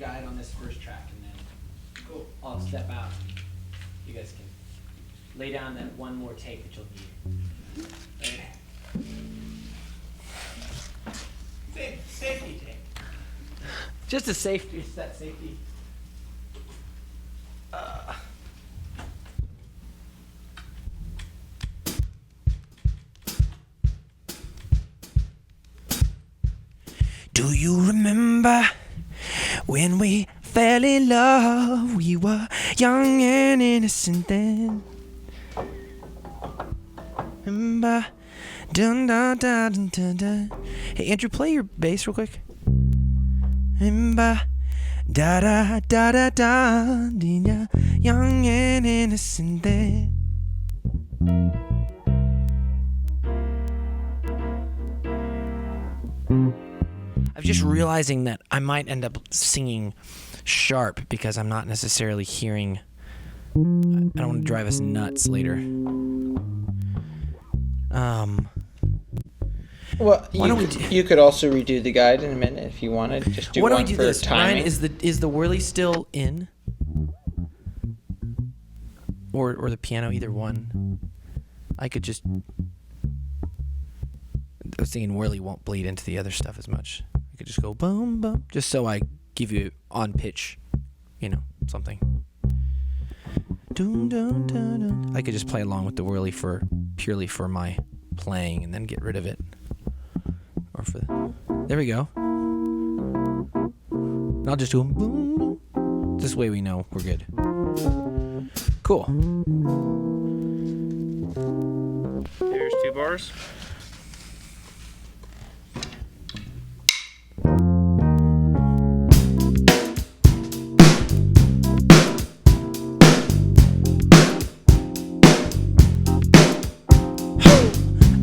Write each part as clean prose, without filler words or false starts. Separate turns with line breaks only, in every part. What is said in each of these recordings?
guide on this first track, and then
Cool.
I'll step out. You guys can lay down that one more take that you'll need.
Safety take.
Just a safety. It's that safety.
Do you remember when we fell in love? We were young and innocent then. Remember? Dun, dun, dun, dun, dun, dun. Hey, Andrew, play your bass real quick. Remember? Da da da da da. Young and innocent then. I'm just realizing that I might end up singing sharp because I'm not necessarily hearing. I don't want to drive us nuts later.
Well,
Why don't we
you could also redo the guide in a minute if you wanted. Just do
Why don't
one
we do
for
this? Ryan,
timing.
is the whirly still in? Or the piano, either one. I could just. I was thinking whirly won't bleed into the other stuff as much. I could just go boom, boom, just so I give you on pitch, something. Dun, dun, dun, dun. I could just play along with the whirly purely for my playing and then get rid of it. There we go. I'll just do boom, boom. This way we know we're good. Cool.
Here's 2 bars.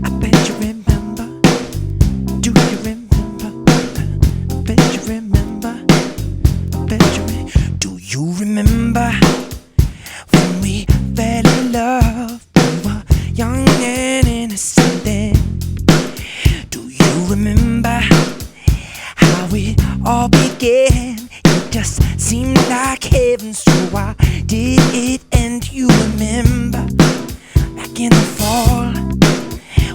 I bet you remember. Do you remember? I bet you remember. I bet you do you remember when we fell in love? We were young and innocent then. Do you remember how it all began? It just seemed like heaven, so I did it. And you remember back in the fall,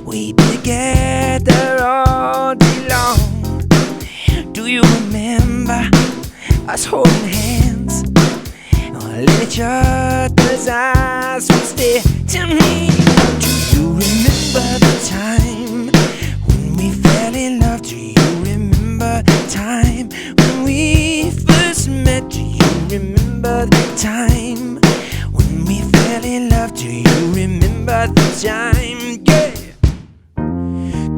we together all day long. Do you remember us holding hands, all in each other's eyes? We stare to me. Do you remember the time when we fell in love? Do you remember the time when we first met? Do you remember the time when we fell in love? Do you remember the time? Yeah.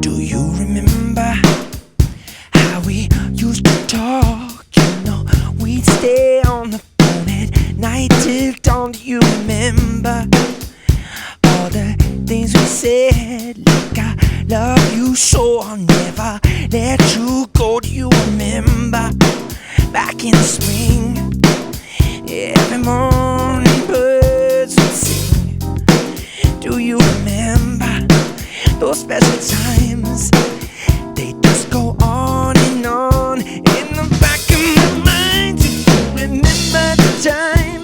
Do you remember how we used to talk? We'd stay on the phone at night till dawn. Do you remember all the things we said? Like I love you so, I'll never let you go. Do you remember back in the spring? Every morning birds would sing. Do you remember those special times? They just go on and on in the back of my mind. Do you remember the time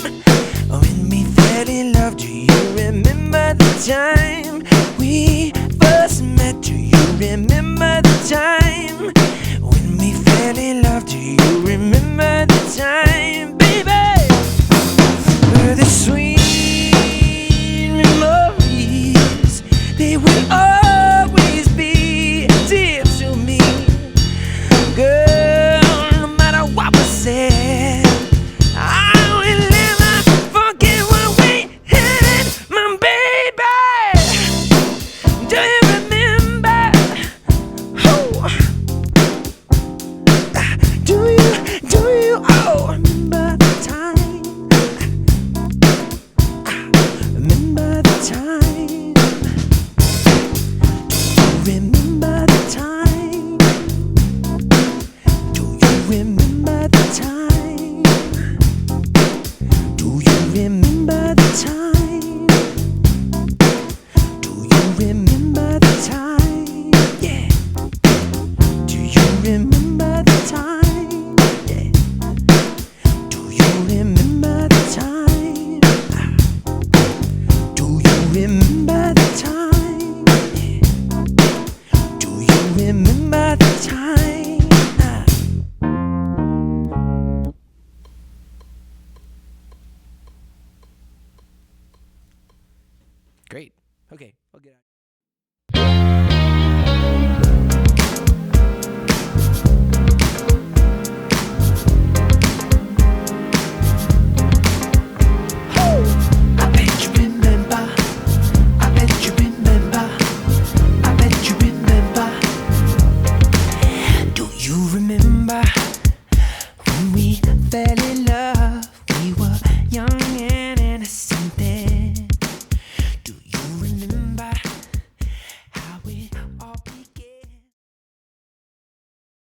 when we fell in love? Do you remember the time we first met? Do you remember the time when we fell in love? Do you remember the time?